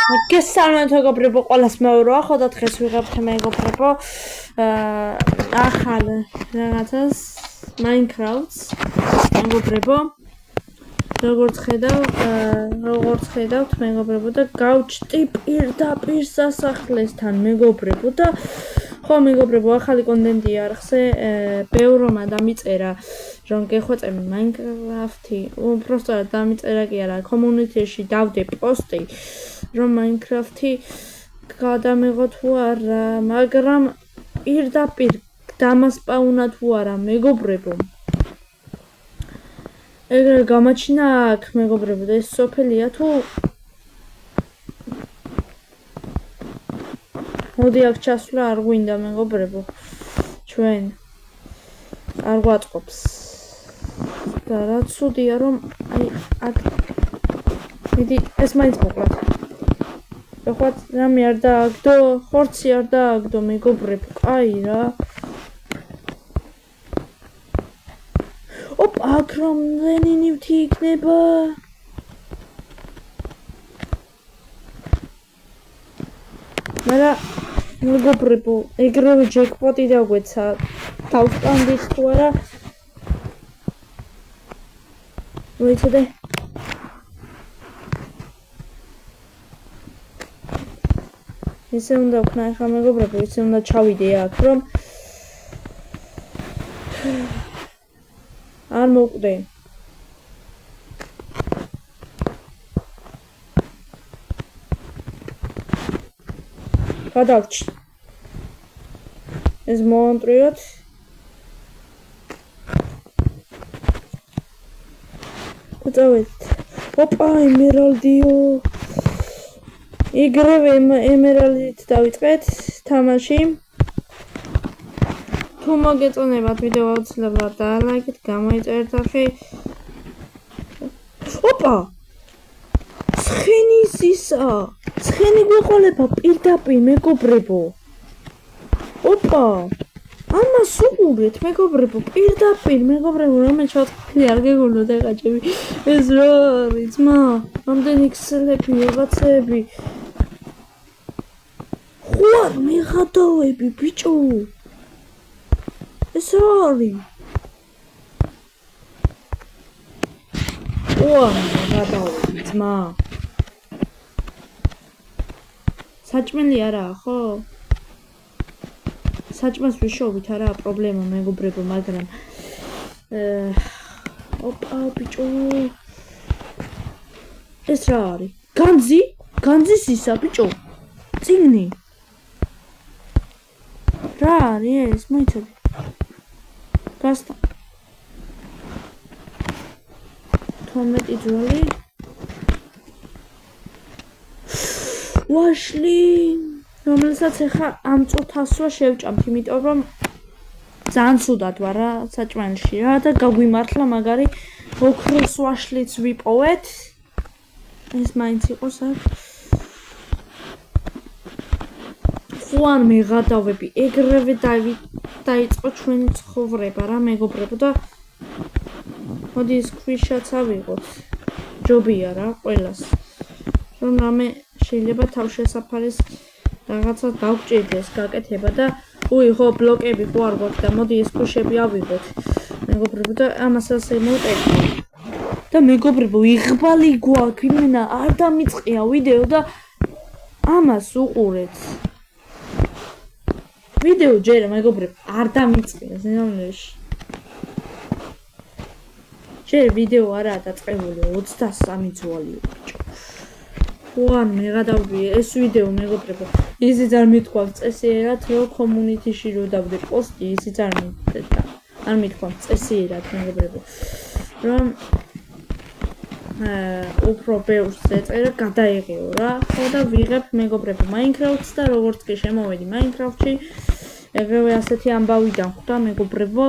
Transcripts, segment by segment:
გესალმებით მეგობრებო, ყველას მეურვება, ხოდა დღეს ვიღებთ მეგობრებო ახალ რაღაცას Minecraft-ს მეგობრებო. როგორც ხედავთ მეგობრებო და გავჭდი პირდაპირ სასახლესთან მეგობრებო და ხო მეგობრებო, ახალი კონტენტი არხზე ბევრმა დამიწერა რომ გეხვეწები Minecraft-ი, უბრალოდ დამიწერა კი არა, community-ში დავდე პოსტი რომ Minecraft-ი გადამეღო თუ არა, მაგრამ პირდაპირ დამასპაუნა თუ არა მეგობრებო. ეგრე გამაჩინა აქ მეგობრებო და ეს სოფელია თუ მოდი აქ ჩასვლა არ გვინდა მეგობრებო, ჩვენ არ გვაწყობს და რა ცუდია რომ აი აქ მიდი ეს მაინც მოკლათ ეხლა რამე არ დააგდო, ხორცი არ დააგდო მეგობრებო, კაი რა ოპ აქ რამდენი ნივთი იქნება მარა მეგობრებო, ეგრევე ჯეკპოტი დაგვეცა დავსტანდის თუ არა მოიცადე ისე უნდა ვქნა ახლა მეგობრებო, ისე უნდა ჩავიდე აქ რომ არ მოკვდე გადავჭი ეს მოანტრიოთ წავედით ოპა ემერალდიო იგრევე ემერალდით დავიწყეთ თამაში თუ მოგეწონებათ ვიდეო აუცილებლად დაალაიქეთ, გამოიწერეთ ახი ოპა ცხენის ისა ცხენი გვეყოლება პირდაპირ მეგობრებო ოპა ამას უყურეთ მეგობრებო პირდაპირ მეგობრებო რამე ჩავთვლი არ გეგონოთ ეხაჭები ეს რა არის ძმა რამდენი ქსელები რაღაცეები ხوار მეღადავები ბიჭო ეს რა არის ხوار მეღადავები ძმა საჭმელი არაა ხო საჭმელს ვიშოვით არა პრობლემა მეგობრებო მაგრამ ოპა ბიჭო ეს რა არის განძის ისა ბიჭო წიგნი რა არის ეს მოიცადე გასტა 12 ძვალი ვაშლი რომელსაც ახლა ამ წუთასვლა შევჭამთ, იმიტომ რომ ძალიან ცუდად ვარ რა საჭმელში რა და გაგვიმართლა მაგარი ოქროს ვაშლიც ვიპოვეთ. ეს მაინც იყოს აქ. ხوار მეღადავები, ეგრევე დაიწყო ჩვენი ცხოვრება რა მეგობრებო და მოდი ეს ქვიშაც ავიღოთ. ჯობია რა ყველას. რომ რამე შეიძლება თავშესაფარის რაღაცა გავჭირდეს გაკეთება და უი ხო ბლოკები ხო არ გვაქვს და მოდი ეს ქუშები ავიღოთ მეგობრებო და ამას ასე მოვტეკი და მეგობრებო იღბალი გვაქვს იმენა არ დამიწყია ვიდეო და ამას უყურეთ ვიდეო ჯერა მეგობრებო არ დამიწყია ზინამლეში ჯერ ვიდეო არაა დაწყებული 23 ძვალი ბიჭო ხوار მეღადავები ეს ვიდეო მეგობრებო ისიც არ მithქვამთ წესიერად რომ community-ში რო დავდე პოსტი ისიც არ მithქვამთ წესიერად მეგობრებო რომ უფრო ბევრს ეწერა გადაიღეო რა ხო და ვიღებ მეგობრებო Minecraft-ს და როგორც კი შემოვედი Minecraft-ში ეგრევე ასეთი ამბავი დამხვდა მეგობრებო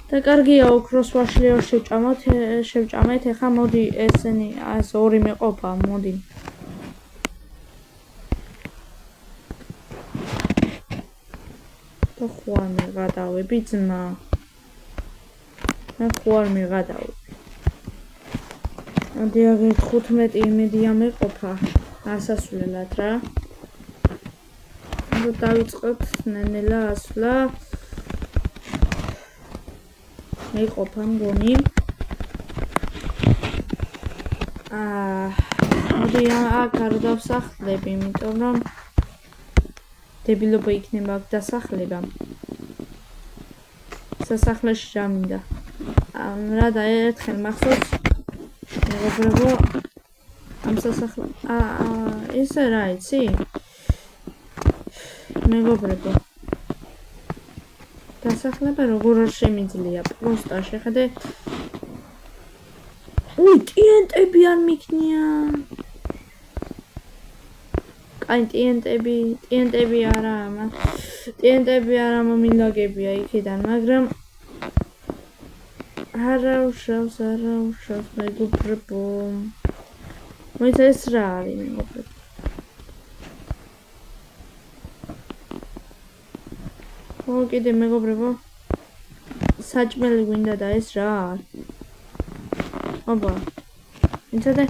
და კარგია ოქროს ვაშლიო შევჭამეთ ეხა მოდი ესენი ეს ორი მეყოფა მოდი და ხوار მეღადავები ძმა და ხوار მეღადავები მოდი აგერ 15 იმედია მეყოფა ასასვლელად რა. დავიწყოთ ნელა ასვლა. მეყოფა მგონი. მოდი აქ არ დავსახლები, იმიტომ რომ დებილობა იქნება აქ დასახლება. სასახლეში რა მინდა. რა და ერთხელ მახსოვს მეგობრებო ამ სასახლე ესე რა იცი? მეგობრებო დასახლება როგორ არ შემიძლია პროსტა შეხედე ტიენტები არ მიქნია კაი ტიენტები არა მომინდაგებია იქიდან მაგრამ არა უშავს მეგობრებო მოიცა ეს რა არის მეგობრებო კიდე მეგობრებო საჭმელი გვინდა და ეს რა არის აბა ინცადე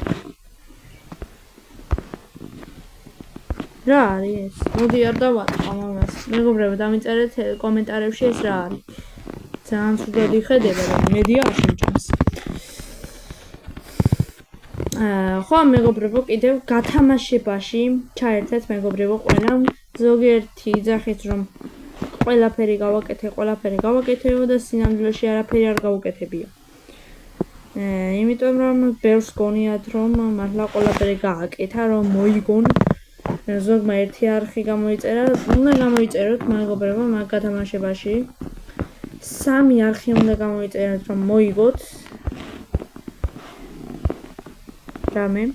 რა არის ეს მოდი არ დავატყავ ამას მეგობრებო დამიწერეთ კომენტარებში ეს რა არის ძალიან ცუდად იხედება და მედია არ შეჭამს ხო მეგობრებო კიდევ გათამაშებაში ჩაერთეთ მეგობრებო ყველა ზოგიერთი იძახით რომ ყველაფერი გავაკეთებო და სინამდვილეში არაფერი არ გავუკეთებია იმიტომ რომ ბევრს გონიათ რომ მართლა ყველაფერი გააკეთა რომ მოიგონ ზოგმა ერთი არხი გამოიწერა უნდა გამოიწეროთ მეგობრებო მაგ გათამაშებაში სამი არხი უნდა გამოიწეროთ რომ მოიგოთ რამე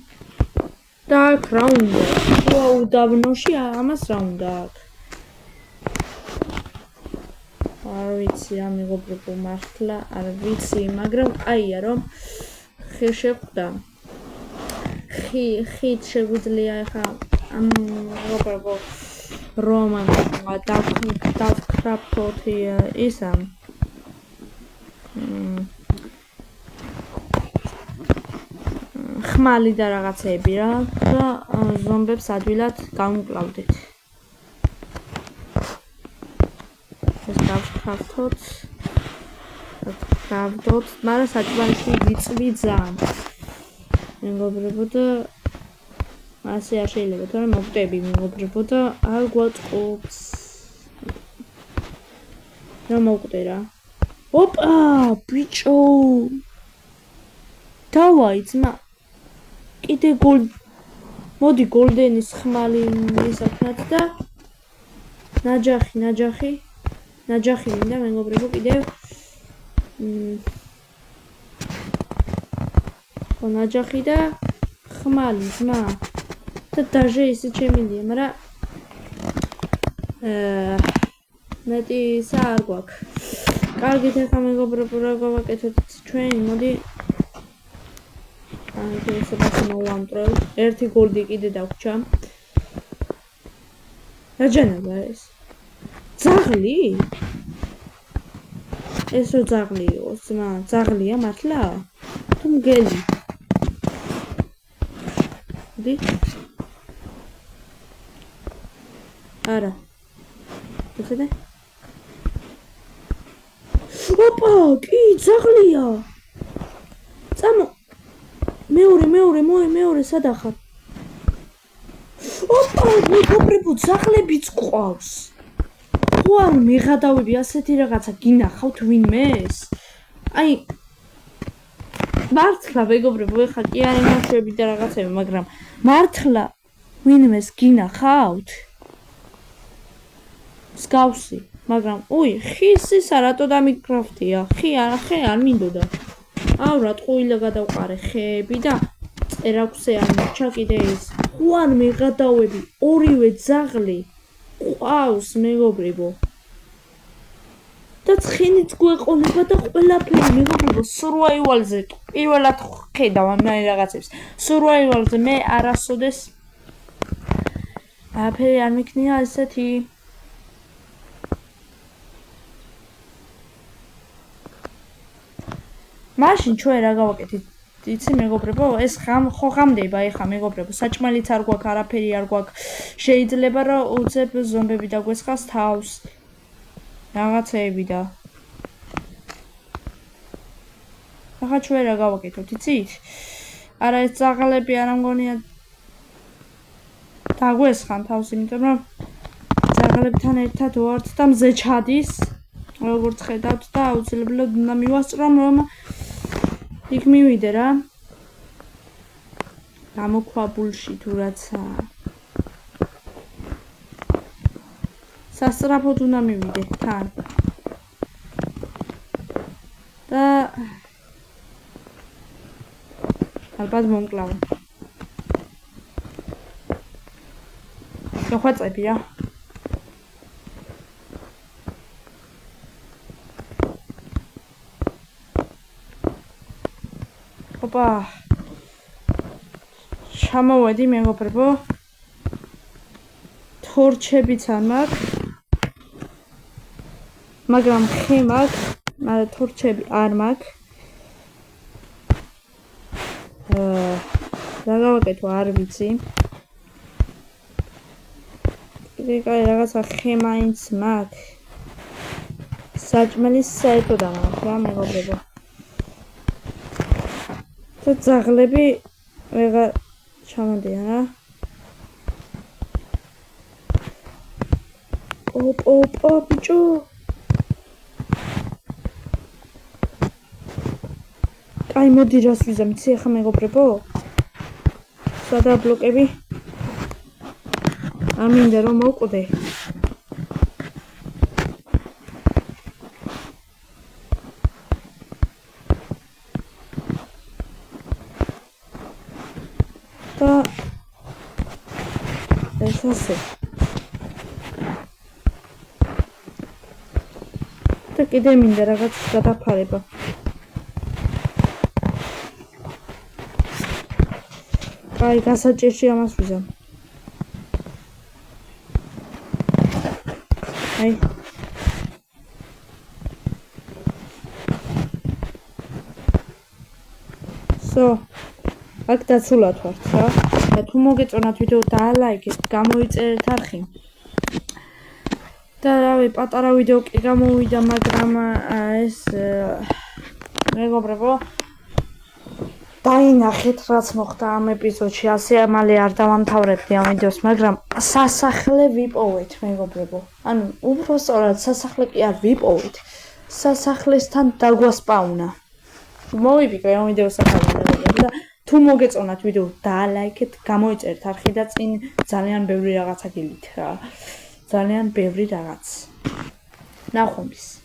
და აქ რა უნდა უდაბნოში ამას რა უნდა აქ არ ვიცი რა მეგობრებო მართლა არ ვიცი მაგრამ აია რომ შეხვდა ხით შეგვიძლია ახლა ამ მეგობრებო რომ დავკრაფტოთ ისა ხმალი და რაღაცები რა და ზომბებს ადვილად გამუკლავდით დავკრაფტოთ მაგრამ საჭმელში ვიწვი ძალიან მეგობრებო და ასე არ შეიძლება თორემ მოვტები მეგობრებო და არ გვაწყობს რა მოვკვდე რა ოპა ბიჭო დავაი ძმა კიდე მოდი გოლდენის ხმალი მისაქნათ და ნაჯახი მინდა მეგობრებო კიდევ ნაჯახი და ხმალი ძმა და დაჟე ისე შემიძლია მაგრამ მეტი ისა არ გვაქვს კარგით ახლა მეგობრებო რა გავაკეთოთ ჩვენ მოდი ესე მოვამტრევ ერთი გოლდი კიდე დაგვრჩა რა ჯანაბა ეს ძაღლი ეს რო ძაღლი იყოს ძმა ძაღლია მართლა თუ მგელი დი არა იცოდე ოპა კი ძაღლია წამო მეორე სადახარ ოპა მეგობრებო ძაღლებიც ყავს ხო არ მიღადავები ასეთი რაღაცა გინახავთ ვინმეს აი მართლა მეგობრებო ეხლა კი არ იმოშვები და რაღაცები მაგრამ მართლა ვინმეს გინახავთ მსგავსი მაგრამ ხის ისა რატო დამიკრაფტია ხე არ მინდოდა რა ტყუილა გადავყარე ხეები და წერაქვსე არ მოჩა კიდე ის ხო არ მიღადავები ორივე ძაღლი ყავს მეგობრებო და ცხენიც გვეყოლება და ყველაფერი მეგობრებო სურვაივალზე პირველად ხედავ ამ რაღაცებს სურვაივალზე მე არასოდეს არაფერი არ მიქნია ესეთი მაშინ ჩვენ რა გავაკეთეთ იცი მეგობრებო, ეს ხო ღამდება ეხა მეგობრებო, საჭმელიც არ გვაქვს, არაფერი არ გვაქვს. შეიძლება რომ უცებ ზომბები დაგვესხას თავს. რაღაცეები და ახლა ჩვენ რა გავაკეთოთ, იცით? არა ეს ძაღლები არ ამგონია დაგვესხან თავს, იმიტომ რომ ძაღლებთან ერთად ვართ და მზე ჩადის. როგორც ხედავთ და აუცილებლად უნდა მივასწრომ რომ იქ მივიდე რა. გამოქვაბულში თუ რაცა. სასწრაფოდ უნდა მივიდე თან. და ალბათ მომკლავენ. შეხვეწები რა. ოპა. ჩამოვედი მეგობრებო. თორჩებიც არ მაქვს. მაგრამ ხე მაქვს, მაგრამ თორჩები არ მაქვს. რა გავაკეთო არ ვიცი. კიდე რაღაცა ხე მაინც მაქვს. საჭმელის საერთოდ არ მაქვს რა მეგობრებო. და ძაღლები ვეღარ ჩამოდიან რა. ოპ ბიჭო. აი მოდი რას ვიზამ, იცი ახლა მეგობრებო? სადა ბლოკები? არ მინდა რომ მოვკვდე. და ეს ასე. და კიდე მინდა რაღაც გადაფარება. აი გასაჭირში ამას ვიზამ. აი აქ დაცულად ვართ რა. და თუ მოგეწონათ ვიდეო დაალაიქეთ, გამოიწერეთ არხი. და რავი, პატარა ვიდეო კი გამოვიდა, მაგრამ ეს მეგობრებო დაინახეთ რაც მოხდა ამ ეპიზოდში. ასე ამალე არ დავამთავრებდი ამ ვიდეოს, მაგრამ სასახლე ვიპოვეთ მეგობრებო. ანუ უბრალოდ სასახლე კი არ ვიპოვეთ. სასახლესთან დაგვასპაუნა. მოვიფიქრე ამ ვიდეოს ახალ მეგობრებო და თუ მოგეწონათ ვიდეო დაალაიქეთ, გამოიწერეთ არხი და წინ ძალიან ბევრი რაღაცა გილით რა. ძალიან ბევრი რაღაც. ნახვამდის.